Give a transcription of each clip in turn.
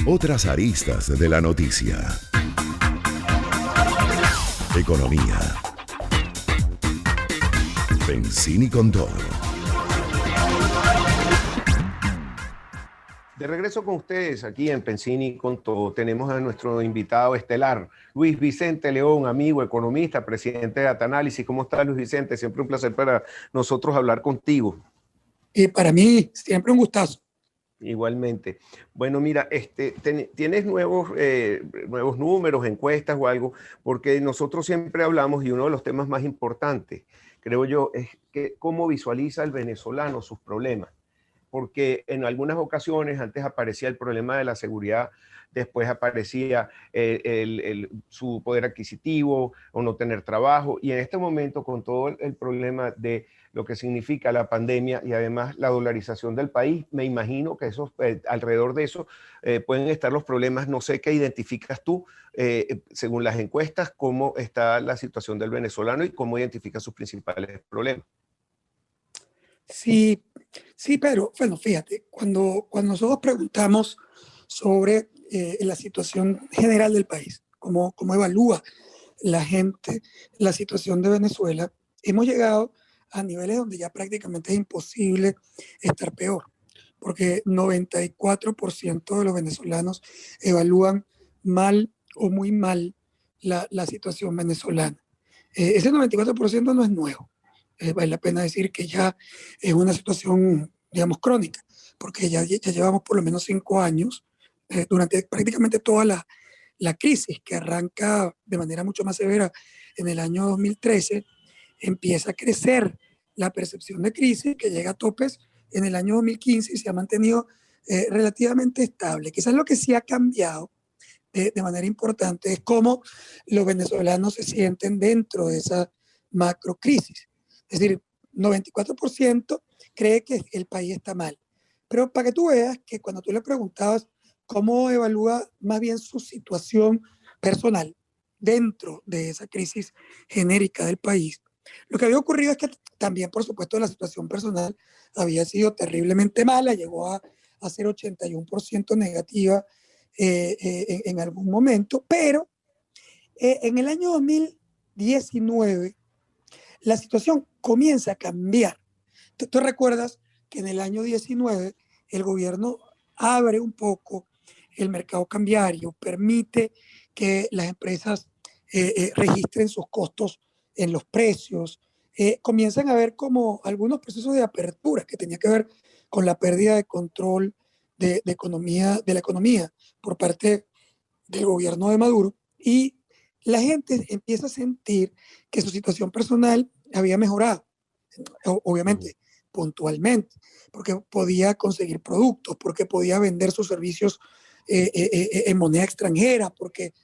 Otras aristas de la noticia. Economía. Pensini con todo. De regreso con ustedes aquí en Pensini con todo. Tenemos a nuestro invitado estelar, Luis Vicente León, amigo, economista, presidente de Data-Análisis. ¿Cómo estás, Luis Vicente? Siempre un placer para nosotros hablar contigo. Y para mí, siempre un gustazo. Igualmente. Bueno, mira, ¿tienes nuevos números, encuestas o algo? Porque nosotros siempre hablamos, y uno de los temas más importantes, creo yo, es que cómo visualiza el venezolano sus problemas. Porque en algunas ocasiones antes aparecía el problema de la seguridad, después aparecía su poder adquisitivo o no tener trabajo, y en este momento con todo el problema de lo que significa la pandemia y además la dolarización del país, me imagino que alrededor de eso pueden estar los problemas. No sé qué identificas tú, según las encuestas, cómo está la situación del venezolano y cómo identifica sus principales problemas. Sí, pero bueno, fíjate, cuando nosotros preguntamos sobre la situación general del país, cómo evalúa la gente la situación de Venezuela, hemos llegado a niveles donde ya prácticamente es imposible estar peor, porque 94% de los venezolanos evalúan mal o muy mal la situación venezolana. Ese 94% no es nuevo. Vale la pena decir que ya es una situación, digamos, crónica, porque ya llevamos por lo menos 5 años, durante prácticamente toda la crisis que arranca de manera mucho más severa en el año 2013, empieza a crecer la percepción de crisis que llega a topes en el año 2015 y se ha mantenido relativamente estable. Quizás lo que sí ha cambiado de manera importante es cómo los venezolanos se sienten dentro de esa macrocrisis. Es decir, 94% cree que el país está mal. Pero para que tú veas que cuando tú le preguntabas cómo evalúa más bien su situación personal dentro de esa crisis genérica del país, lo que había ocurrido es que también, por supuesto, la situación personal había sido terriblemente mala, llegó a ser 81% negativa en algún momento, pero en el año 2019 la situación comienza a cambiar. ¿Tú recuerdas que en el año 19 el gobierno abre un poco el mercado cambiario, permite que las empresas registren sus costos en los precios, comienzan a haber como algunos procesos de apertura que tenía que ver con la pérdida de control de la economía por parte del gobierno de Maduro, y la gente empieza a sentir que su situación personal había mejorado, obviamente, puntualmente, porque podía conseguir productos, porque podía vender sus servicios en moneda extranjera, porque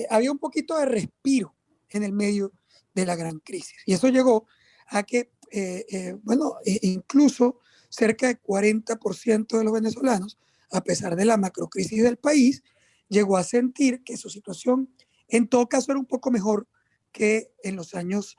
había un poquito de respiro en el medio de la gran crisis. Y eso llegó a que, incluso cerca del 40% de los venezolanos, a pesar de la macrocrisis del país, llegó a sentir que su situación en todo caso era un poco mejor que en los años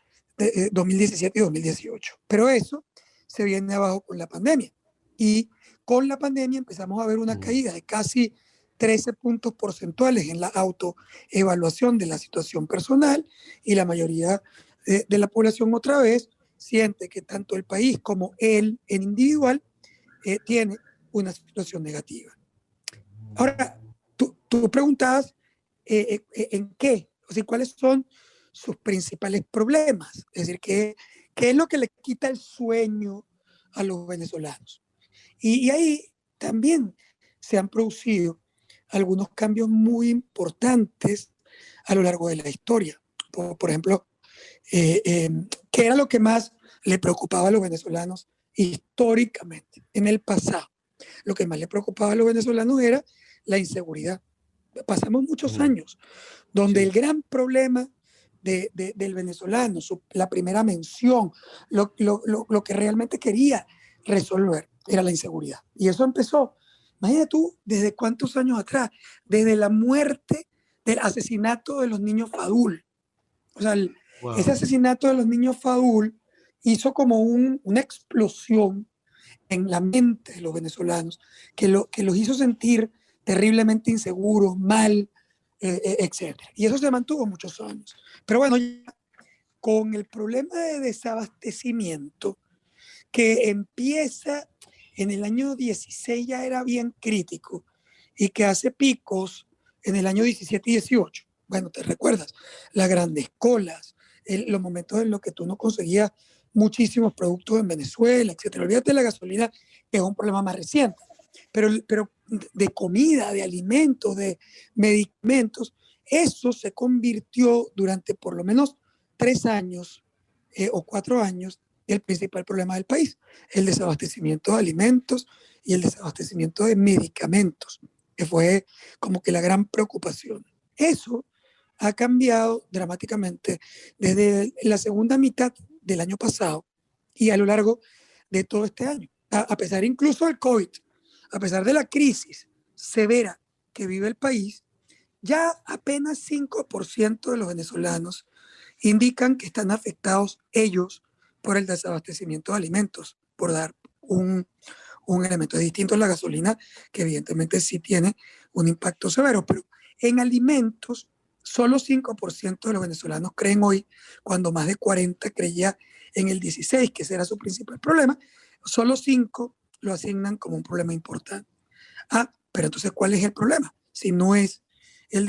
2017 y 2018. Pero eso se viene abajo con la pandemia. Y con la pandemia empezamos a ver una caída de casi 13 puntos porcentuales en la autoevaluación de la situación personal, y la mayoría de la población otra vez siente que tanto el país como él en individual tiene una situación negativa. Ahora, tú preguntabas en qué, o sea, cuáles son sus principales problemas, es decir, qué es lo que le quita el sueño a los venezolanos. Y ahí también se han producido algunos cambios muy importantes a lo largo de la historia. Por ejemplo, ¿qué era lo que más le preocupaba a los venezolanos históricamente, en el pasado? Lo que más le preocupaba a los venezolanos era la inseguridad. Pasamos muchos años donde el gran problema del venezolano, la primera mención, lo que realmente quería resolver era la inseguridad. Y eso empezó, imagínate tú, ¿desde cuántos años atrás? Desde la muerte, del asesinato de los niños Fadul. O sea, ese asesinato de los niños Fadul hizo como una explosión en la mente de los venezolanos, que los hizo sentir terriblemente inseguros, mal, etc. Y eso se mantuvo muchos años. Pero bueno, con el problema de desabastecimiento que empieza en el año 16 ya era bien crítico y que hace picos en el año 17 y 18. Bueno, te recuerdas, las grandes colas, los momentos en los que tú no conseguías muchísimos productos en Venezuela, etcétera. Olvídate de la gasolina, que es un problema más reciente, pero de comida, de alimentos, de medicamentos, eso se convirtió durante por lo menos 3 años o 4 años el principal problema del país, el desabastecimiento de alimentos y el desabastecimiento de medicamentos, que fue como que la gran preocupación. Eso ha cambiado dramáticamente desde la segunda mitad del año pasado y a lo largo de todo este año. A pesar incluso del COVID, a pesar de la crisis severa que vive el país, ya apenas 5% de los venezolanos indican que están afectados ellos por el desabastecimiento de alimentos, por dar un elemento distinto a la gasolina, que evidentemente sí tiene un impacto severo, pero en alimentos solo 5% de los venezolanos creen hoy, cuando más de 40% creía en el 16%, que ese era su principal problema, solo 5% lo asignan como un problema importante. Ah, pero entonces, ¿cuál es el problema? Si no es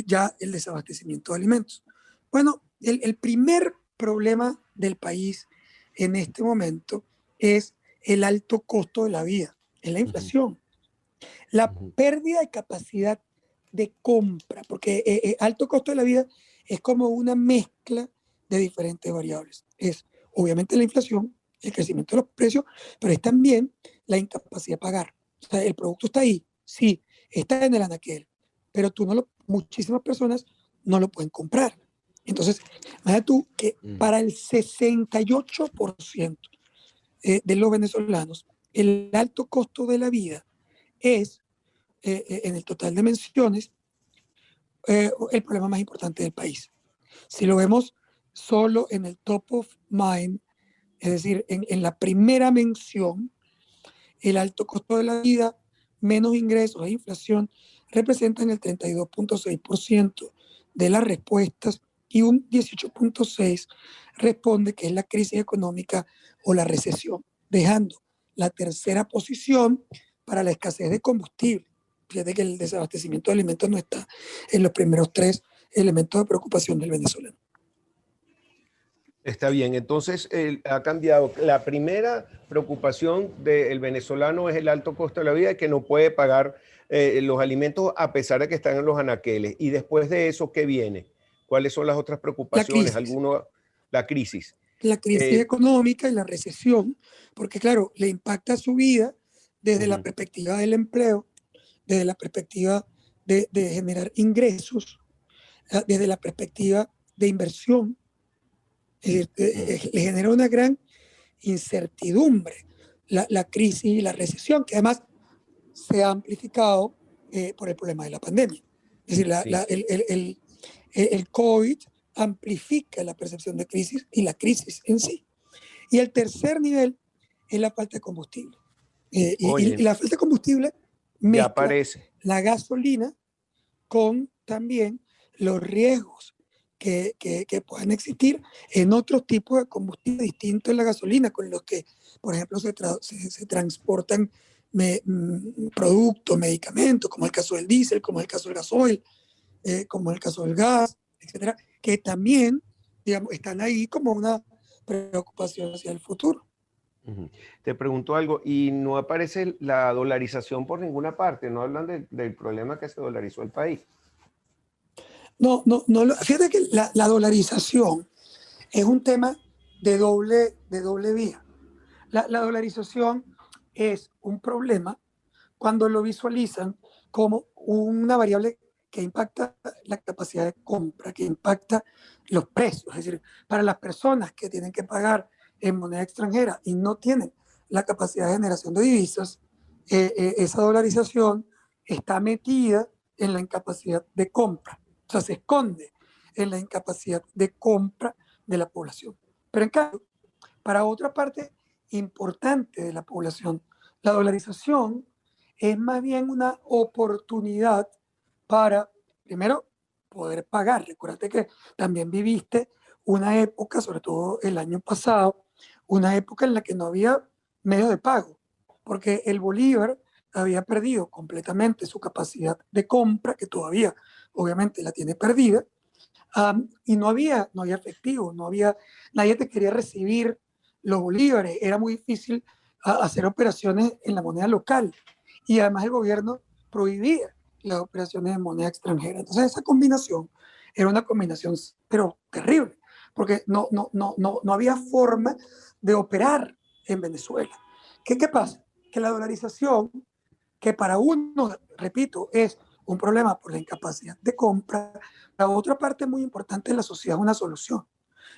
ya el desabastecimiento de alimentos. Bueno, el primer problema del país en este momento es el alto costo de la vida, es la inflación, la pérdida de capacidad de compra, porque alto costo de la vida es como una mezcla de diferentes variables. Es obviamente la inflación, el crecimiento de los precios, pero es también la incapacidad de pagar. O sea, el producto está ahí, sí, está en el anaquel, pero muchísimas personas no lo pueden comprar. Entonces, imagínate tú que para el 68% de los venezolanos, el alto costo de la vida es, en el total de menciones, el problema más importante del país. Si lo vemos solo en el top of mind, es decir, en la primera mención, el alto costo de la vida, menos ingresos e inflación, representan el 32.6% de las respuestas y un 18.6% responde que es la crisis económica o la recesión, dejando la tercera posición para la escasez de combustible. Fíjate que el desabastecimiento de alimentos no está en los primeros 3 elementos de preocupación del venezolano. Está bien, entonces ha cambiado. La primera preocupación del venezolano es el alto costo de la vida y que no puede pagar los alimentos a pesar de que están en los anaqueles. Y después de eso, ¿qué viene? ¿Cuáles son las otras preocupaciones? La crisis. La crisis económica y la recesión, porque claro, le impacta su vida desde la perspectiva del empleo, desde la perspectiva de generar ingresos, desde la perspectiva de inversión. Le genera una gran incertidumbre la crisis y la recesión, que además se ha amplificado por el problema de la pandemia. Es decir, el COVID amplifica la percepción de crisis y la crisis en sí. Y el tercer nivel es la falta de combustible. Y la falta de combustible mezcla la gasolina con también los riesgos que puedan existir en otros tipos de combustible distintos a la gasolina, con los que, por ejemplo, se transportan productos, medicamentos, como el caso del diésel, como el caso del gasoil, como el caso del gas, etcétera, que también, digamos, están ahí como una preocupación hacia el futuro. Te pregunto algo, y no aparece la dolarización por ninguna parte, no hablan del problema que se dolarizó el país. No, fíjate que la dolarización es un tema de doble vía. La dolarización es un problema cuando lo visualizan como una variable que impacta la capacidad de compra, que impacta los precios. Es decir, para las personas que tienen que pagar en moneda extranjera y no tienen la capacidad de generación de divisas, esa dolarización está metida en la incapacidad de compra. O sea, se esconde en la incapacidad de compra de la población. Pero en cambio, para otra parte importante de la población, La dolarización es más bien una oportunidad para, primero, poder pagar. Recuérdate que también viviste una época, sobre todo el año pasado, una época en la que no había medios de pago, porque el bolívar había perdido completamente su capacidad de compra, que todavía obviamente la tiene perdida, y no había efectivo, nadie te quería recibir los bolívares, era muy difícil hacer operaciones en la moneda local y además el gobierno prohibía las operaciones en moneda extranjera. Entonces esa combinación era una combinación, pero terrible, porque no había forma de operar en Venezuela. ¿Qué pasa? Que la dolarización, que para uno, repito, es un problema por la incapacidad de compra, la otra parte muy importante de la sociedad es una solución.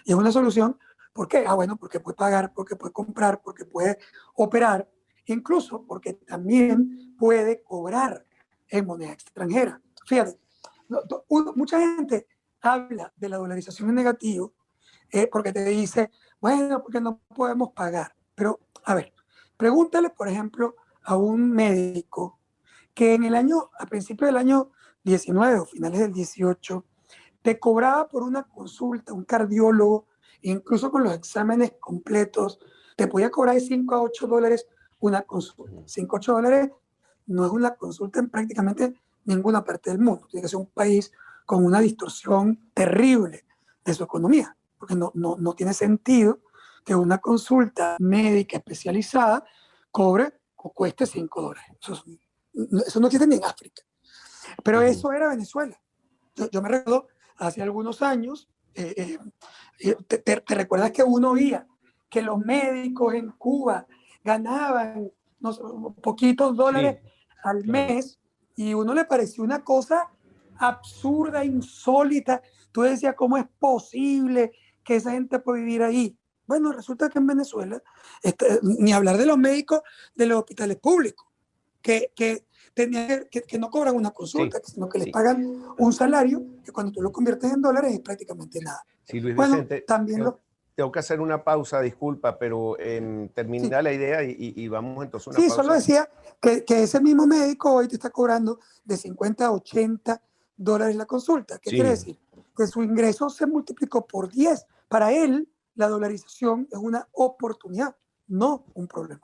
Y es una solución, ¿por qué? Bueno, porque puede pagar, porque puede comprar, porque puede operar, incluso porque también puede cobrar en moneda extranjera. Fíjate, mucha gente habla de la dolarización en negativo porque te dice, bueno, porque no podemos pagar. Pero, a ver, pregúntale, por ejemplo, a un médico que a principios del año 19 o finales del 18, te cobraba por una consulta, un cardiólogo, incluso con los exámenes completos, te podía cobrar de 5 a 8 dólares una consulta. 5 a 8 dólares no es una consulta en prácticamente ninguna parte del mundo. Tiene que ser un país con una distorsión terrible de su economía, porque no tiene sentido que una consulta médica especializada cobre o cueste 5 dólares. Eso no existe ni en África. Pero eso era Venezuela. Yo me recuerdo hace algunos años, te recuerdas que uno oía que los médicos en Cuba ganaban no sé, poquitos dólares al mes y uno le pareció una cosa absurda, insólita. Tú decías, ¿cómo es posible que esa gente pueda vivir ahí? Bueno, resulta que en Venezuela, ni hablar de los médicos de los hospitales públicos, que no cobran una consulta, sino que les pagan un salario que cuando tú lo conviertes en dólares es prácticamente nada. Sí, Luis Bueno, Vicente, también tengo que hacer una pausa, disculpa, pero termina la idea y vamos entonces a una pausa. Solo decía que ese mismo médico hoy te está cobrando de 50 a 80 dólares la consulta. ¿Qué quiere decir? Que su ingreso se multiplicó por 10. Para él, la dolarización es una oportunidad, no un problema.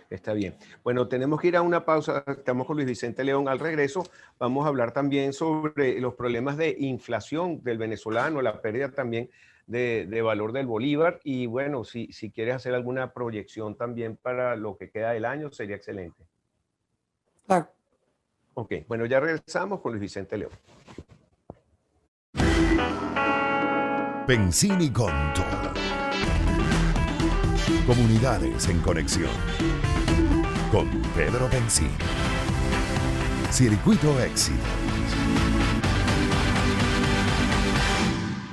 Está bien. Bueno, tenemos que ir a una pausa. Estamos con Luis Vicente León. Al regreso vamos a hablar también sobre los problemas de inflación del venezolano, la pérdida también de valor del bolívar. Y bueno, si quieres hacer alguna proyección también para lo que queda del año, sería excelente. Claro. Ok, bueno, ya regresamos con Luis Vicente León. Pensini Conto. Comunidades en conexión. Con Pedro Pensini. Circuito Éxito.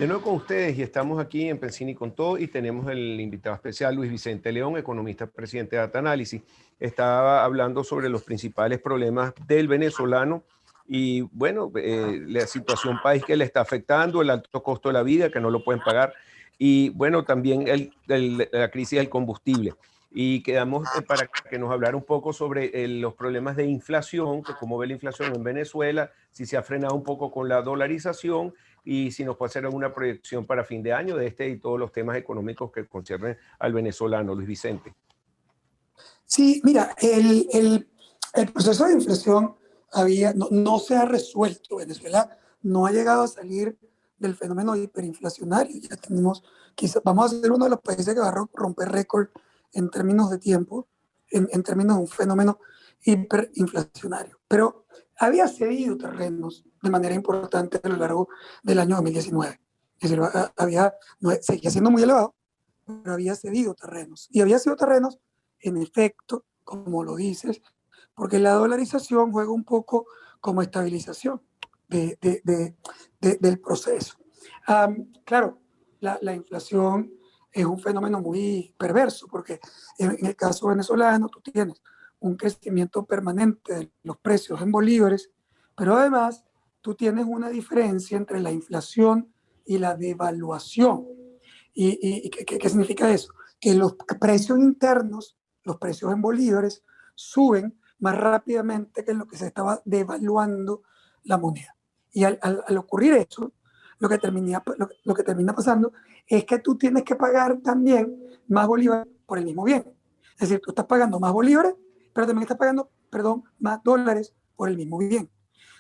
De nuevo con ustedes y estamos aquí en Pensini con Todo y tenemos el invitado especial Luis Vicente León, economista, presidente de Data Análisis. Estaba hablando sobre los principales problemas del venezolano y bueno, la situación país que le está afectando, el alto costo de la vida que no lo pueden pagar y bueno, también la crisis del combustible. Y quedamos para que nos hablara un poco sobre los problemas de inflación, que cómo ve la inflación en Venezuela, si se ha frenado un poco con la dolarización y si nos puede hacer alguna proyección para fin de año de este y todos los temas económicos que conciernen al venezolano. Luis Vicente. Sí, mira, el proceso de inflación no se ha resuelto. Venezuela no ha llegado a salir del fenómeno hiperinflacionario. Ya vamos a ser uno de los países que va a romper récord en términos de tiempo, en términos de un fenómeno hiperinflacionario. Pero había cedido terrenos de manera importante a lo largo del año 2019. Es decir, seguía siendo muy elevado, pero había cedido terrenos. Y había sido terrenos, en efecto, como lo dices, porque la dolarización juega un poco como estabilización del proceso. Claro, la inflación es un fenómeno muy perverso, porque en el caso venezolano tú tienes un crecimiento permanente de los precios en bolívares, pero además tú tienes una diferencia entre la inflación y la devaluación. ¿Y qué significa eso? Que los precios internos, los precios en bolívares, suben más rápidamente que en lo que se estaba devaluando la moneda. Y al ocurrir eso, lo que termina pasando es que tú tienes que pagar también más bolívares por el mismo bien. Es decir, tú estás pagando más bolívares, pero también estás pagando, perdón, más dólares por el mismo bien.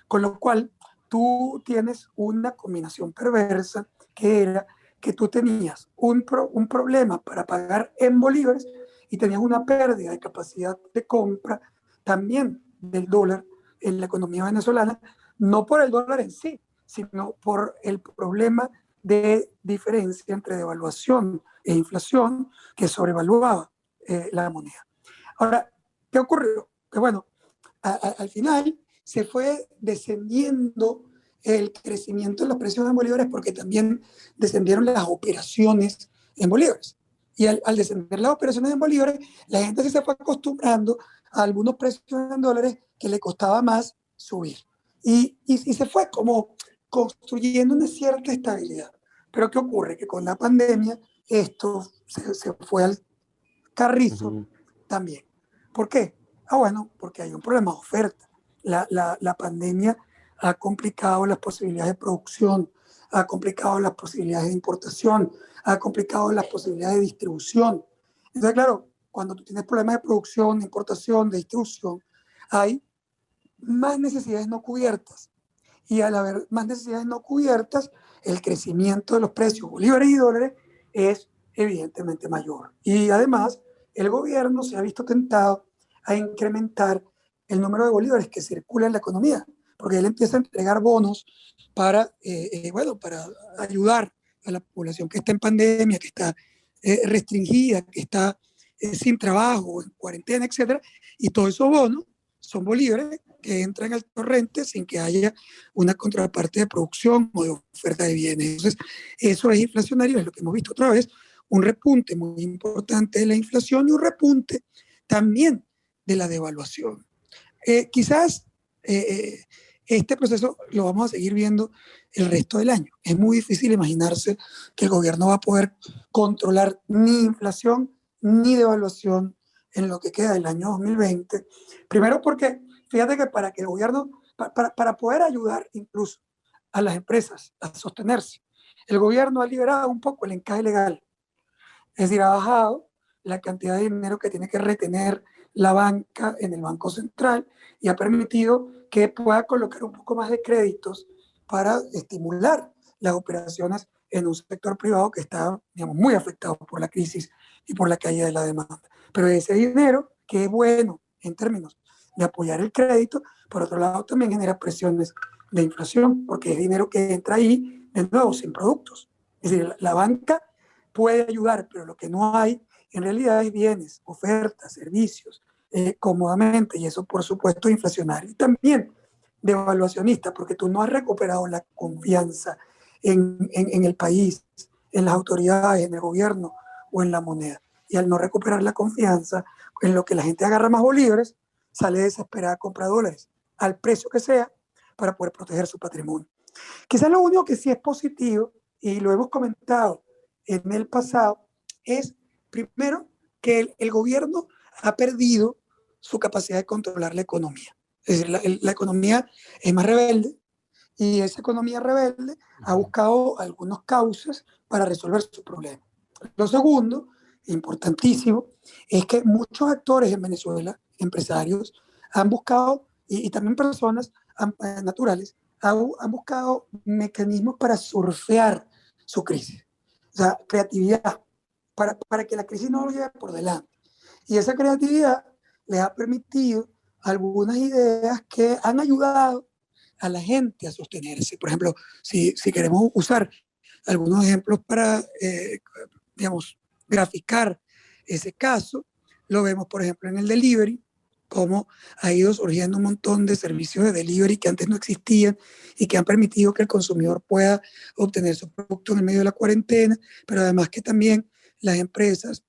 Con lo cual, tú tienes una combinación perversa que era que tú tenías un problema para pagar en bolívares y tenías una pérdida de capacidad de compra también del dólar en la economía venezolana, no por el dólar en sí, sino por el problema de diferencia entre devaluación e inflación que sobrevaluaba la moneda. Ahora, ¿qué ocurrió? Que bueno, al final se fue descendiendo el crecimiento de los precios en bolívares porque también descendieron las operaciones en bolívares. Y al descender las operaciones en bolívares, la gente se fue acostumbrando a algunos precios en dólares que le costaba más subir. Y se fue como construyendo una cierta estabilidad. Pero ¿qué ocurre? Que con la pandemia esto se fue al carrizo también. ¿Por qué? Bueno, porque hay un problema de oferta. La pandemia ha complicado las posibilidades de producción, ha complicado las posibilidades de importación, ha complicado las posibilidades de distribución. Entonces, claro, cuando tú tienes problemas de producción, de importación, de distribución, hay más necesidades no cubiertas. Y al haber más necesidades no cubiertas, el crecimiento de los precios bolívares y dólares es evidentemente mayor. Y además, el gobierno se ha visto tentado a incrementar el número de bolívares que circula en la economía, porque él empieza a entregar bonos para, bueno, para ayudar a la población que está en pandemia, que está restringida, que está sin trabajo, en cuarentena, etcétera, y todos esos bonos son bolívares que entran al torrente sin que haya una contraparte de producción o de oferta de bienes. Entonces, eso es inflacionario, es lo que hemos visto otra vez, un repunte muy importante de la inflación y un repunte también de la devaluación. Quizás este proceso lo vamos a seguir viendo el resto del año. Es muy difícil imaginarse que el gobierno va a poder controlar ni inflación ni devaluación en lo que queda del año 2020. Primero porque, fíjate que para que el gobierno, para poder ayudar incluso a las empresas a sostenerse, el gobierno ha liberado un poco el encaje legal. Es decir, ha bajado la cantidad de dinero que tiene que retener la banca en el Banco Central y ha permitido que pueda colocar un poco más de créditos para estimular las operaciones en un sector privado que está, digamos, muy afectado por la crisis y por la caída de la demanda. Pero ese dinero, que es bueno en términos de apoyar el crédito, por otro lado también genera presiones de inflación, porque es dinero que entra ahí, de nuevo, sin productos. Es decir, la banca puede ayudar, pero lo que no hay en realidad es bienes, ofertas, servicios, cómodamente, y eso por supuesto es inflacionario. Y también devaluacionista, porque tú no has recuperado la confianza en el país, en las autoridades, en el gobierno o en la moneda. Y al no recuperar la confianza, en lo que la gente agarra más bolívares, sale desesperada a comprar dólares, al precio que sea, para poder proteger su patrimonio. Quizás lo único que sí es positivo, y lo hemos comentado en el pasado, es primero que el gobierno ha perdido su capacidad de controlar la economía. Es decir, la economía es más rebelde y esa economía rebelde ha buscado algunos cauces para resolver su problema. Lo segundo, importantísimo, es que muchos actores en Venezuela, empresarios, han buscado, y también personas naturales, han buscado mecanismos para surfear su crisis. O sea, creatividad, para que la crisis no lo lleve por delante. Y esa creatividad les ha permitido algunas ideas que han ayudado a la gente a sostenerse. Por ejemplo, si queremos usar algunos ejemplos para, digamos, graficar ese caso, lo vemos, por ejemplo, en el delivery, cómo ha ido surgiendo un montón de servicios de delivery que antes no existían y que han permitido que el consumidor pueda obtener su producto en el medio de la cuarentena, pero además que también las empresas,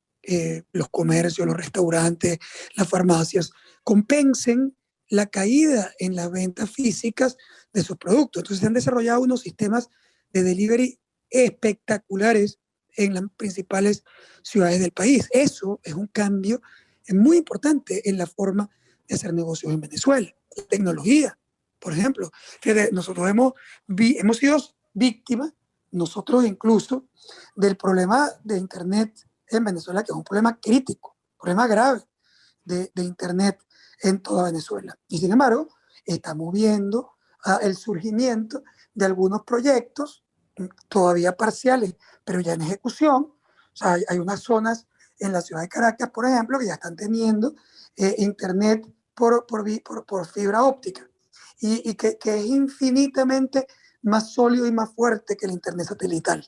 los comercios, los restaurantes, las farmacias, compensen la caída en las ventas físicas de sus productos. Entonces se han desarrollado unos sistemas de delivery espectaculares en las principales ciudades del país. Eso es un cambio muy importante en la forma de hacer negocios en Venezuela. Tecnología, por ejemplo. Fíjate, nosotros hemos sido víctimas, nosotros incluso, del problema de Internet en Venezuela, que es un problema crítico, un problema grave de Internet en toda Venezuela. Y sin embargo, estamos viendo el surgimiento de algunos proyectos todavía parciales, pero ya en ejecución. O sea, hay unas zonas en la ciudad de Caracas, por ejemplo, que ya están teniendo Internet por fibra óptica y que es infinitamente más sólido y más fuerte que el Internet satelital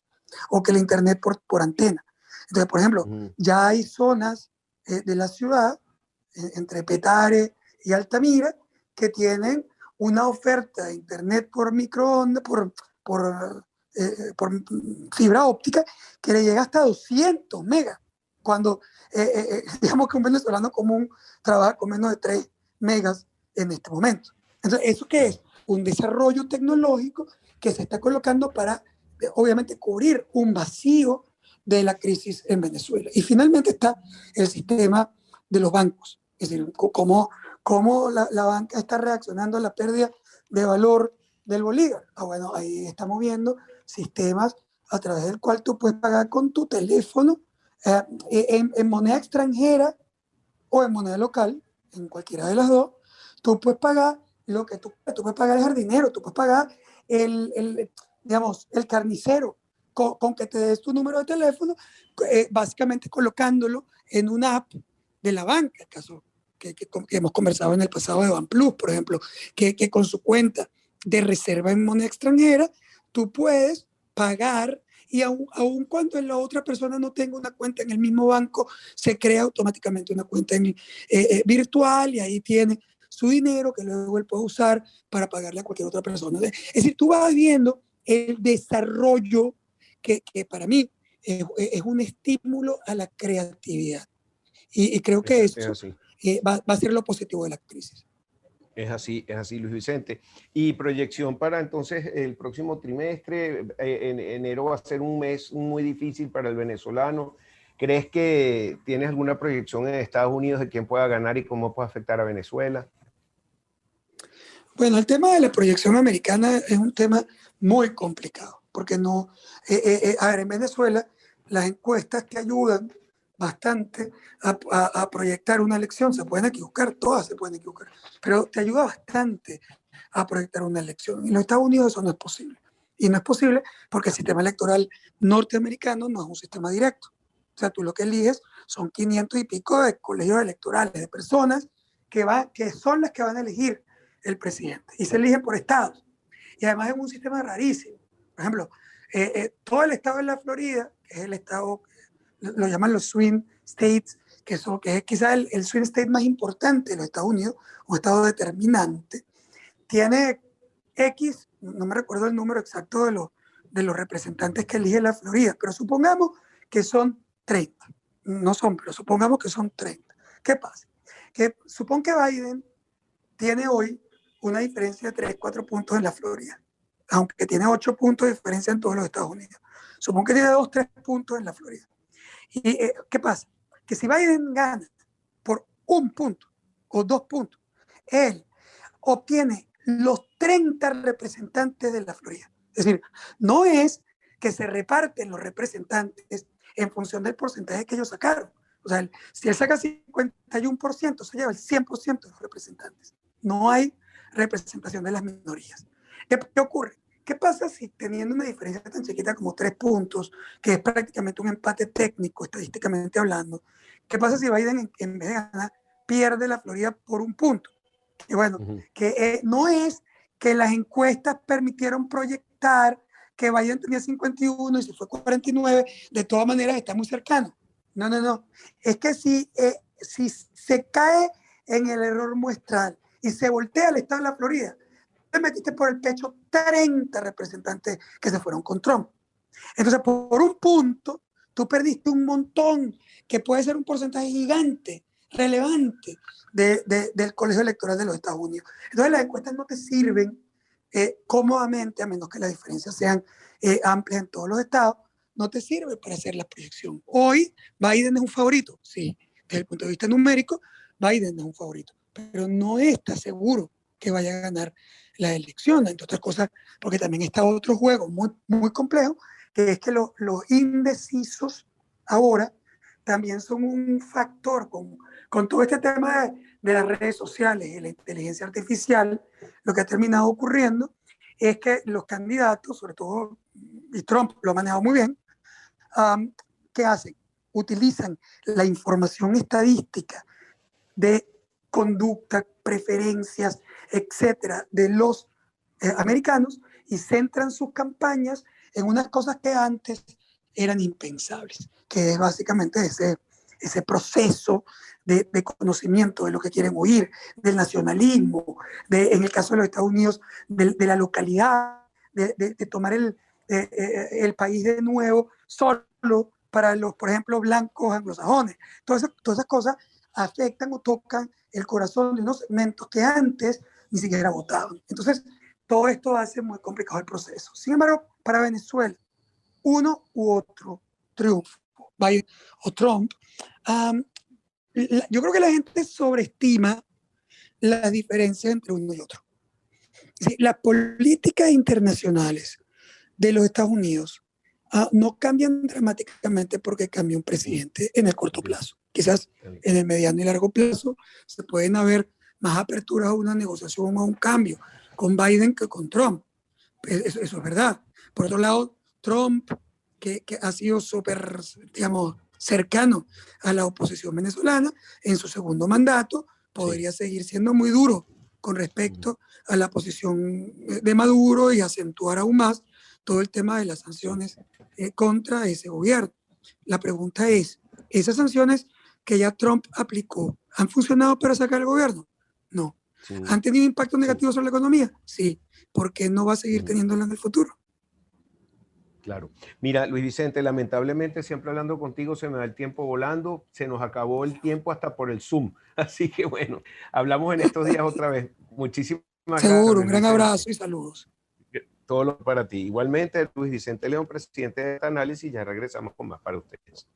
o que el Internet por antena. Entonces, por ejemplo, ya hay zonas de la ciudad, entre Petare y Altamira, que tienen una oferta de Internet por microondas, por fibra óptica, que le llega hasta 200 megas, cuando digamos que un venezolano común trabaja con menos de 3 megas en este momento. Entonces, ¿eso qué es? Un desarrollo tecnológico que se está colocando para, obviamente, cubrir un vacío de la crisis en Venezuela. Y finalmente está el sistema de los bancos, es decir, cómo la banca está reaccionando a la pérdida de valor del bolívar. Bueno, ahí estamos viendo sistemas a través del cual tú puedes pagar con tu teléfono en moneda extranjera o en moneda local, en cualquiera de las dos. Tú puedes pagar lo que tú puedes pagar el jardinero, tú puedes pagar digamos, el carnicero, con que te des tu número de teléfono, básicamente colocándolo en una app de la banca, el caso que hemos conversado en el pasado de BanPlus, por ejemplo, que con su cuenta de reserva en moneda extranjera, tú puedes pagar, y aun cuando la otra persona no tenga una cuenta en el mismo banco, se crea automáticamente una cuenta virtual, y ahí tiene su dinero que luego él puede usar para pagarle a cualquier otra persona. Es decir, tú vas viendo el desarrollo que para mí es un estímulo a la creatividad. Y creo que eso va a ser lo positivo de la crisis. Es así, Luis Vicente. Y proyección para entonces el próximo trimestre, en enero va a ser un mes muy difícil para el venezolano. ¿Crees que tienes alguna proyección en Estados Unidos de quién pueda ganar y cómo puede afectar a Venezuela? Bueno, el tema de la proyección americana es un tema muy complicado, porque no, a ver, en Venezuela las encuestas te ayudan bastante a proyectar una elección. Se pueden equivocar, todas se pueden equivocar, pero te ayuda bastante a proyectar una elección. En los Estados Unidos eso no es posible. Y no es posible porque el sistema electoral norteamericano no es un sistema directo. O sea, tú lo que eliges son 500 y pico de colegios electorales, de personas que son las que van a elegir el presidente. Y se eligen por estados. Y además es un sistema rarísimo. Por ejemplo, todo el estado de la Florida, que es el estado, lo llaman los swing states, que es quizás el swing state más importante de los Estados Unidos, un estado determinante, tiene X, no me recuerdo el número exacto de los representantes que elige la Florida, pero supongamos que son 30. No son, pero supongamos que son 30. ¿Qué pasa? Que supón que Biden tiene hoy una diferencia de 3, 4 puntos en la Florida, aunque tiene 8 puntos de diferencia en todos los Estados Unidos. Supongo que tiene 2, 3 puntos en la Florida. ¿Y qué pasa? Que si Biden gana por 1 punto o 2 puntos, él obtiene los 30 representantes de la Florida. Es decir, no es que se reparten los representantes en función del porcentaje que ellos sacaron. O sea, si él saca 51%, se lleva el 100% de los representantes. No hay representación de las minorías. ¿Qué ocurre? ¿Qué pasa si teniendo una diferencia tan chiquita como 3 puntos, que es prácticamente un empate técnico, estadísticamente hablando, qué pasa si Biden, en vez de ganar, pierde la Florida por 1 punto? Y bueno, que no es que las encuestas permitieron proyectar que Biden tenía 51 y se fue 49, de todas maneras está muy cercano. No. Es que si se cae en el error muestral y se voltea el estado de la Florida, te metiste por el pecho 30 representantes que se fueron con Trump. Entonces, por 1 punto, tú perdiste un montón, que puede ser un porcentaje gigante, relevante, del colegio electoral de los Estados Unidos. Entonces, las encuestas no te sirven cómodamente, a menos que las diferencias sean amplias en todos los estados, no te sirve para hacer la proyección. Hoy, Biden es un favorito, sí, desde el punto de vista numérico, Biden es un favorito. pero no está seguro que vaya a ganar la elección, entre otras cosas, porque también está otro juego muy, muy complejo, que es que los indecisos ahora también son un factor con todo este tema de las redes sociales y la inteligencia artificial. Lo que ha terminado ocurriendo es que los candidatos, sobre todo, y Trump lo ha manejado muy bien, ¿qué hacen? Utilizan la información estadística de conducta, preferencias, etcétera, de los americanos y centran sus campañas en unas cosas que antes eran impensables, que es básicamente ese proceso de conocimiento de lo que quieren oír, del nacionalismo, en el caso de los Estados Unidos, de la localidad, de tomar el país de nuevo solo para los, por ejemplo, blancos anglosajones. Todas esas cosas afectan o tocan el corazón de unos segmentos que antes ni siquiera votaban. Entonces, todo esto hace muy complicado el proceso. Sin embargo, para Venezuela, uno u otro triunfo, Biden o Trump, yo creo que la gente sobreestima las diferencias entre uno y otro. Es decir, las políticas internacionales de los Estados Unidos no cambian dramáticamente porque cambia un presidente en el corto plazo. Quizás en el mediano y largo plazo se pueden haber más aperturas a una negociación o a un cambio con Biden que con Trump. Eso es verdad. Por otro lado, Trump, que ha sido súper, digamos, cercano a la oposición venezolana, en su segundo mandato podría seguir siendo muy duro con respecto a la posición de Maduro y acentuar aún más todo el tema de las sanciones contra ese gobierno. La pregunta es, ¿esas sanciones que ya Trump aplicó han funcionado para sacar el gobierno? No. Sí. ¿Han tenido impacto negativo sobre la economía? Sí. ¿Por qué no va a seguir teniéndolo en el futuro? Claro. Mira, Luis Vicente, lamentablemente siempre hablando contigo se me va el tiempo volando, se nos acabó el tiempo hasta por el Zoom. Así que bueno, hablamos en estos días otra vez. Muchísimas gracias. Seguro, un gran abrazo y saludos. Todo lo para ti. Igualmente, Luis Vicente León, presidente de este análisis, ya regresamos con más para ustedes.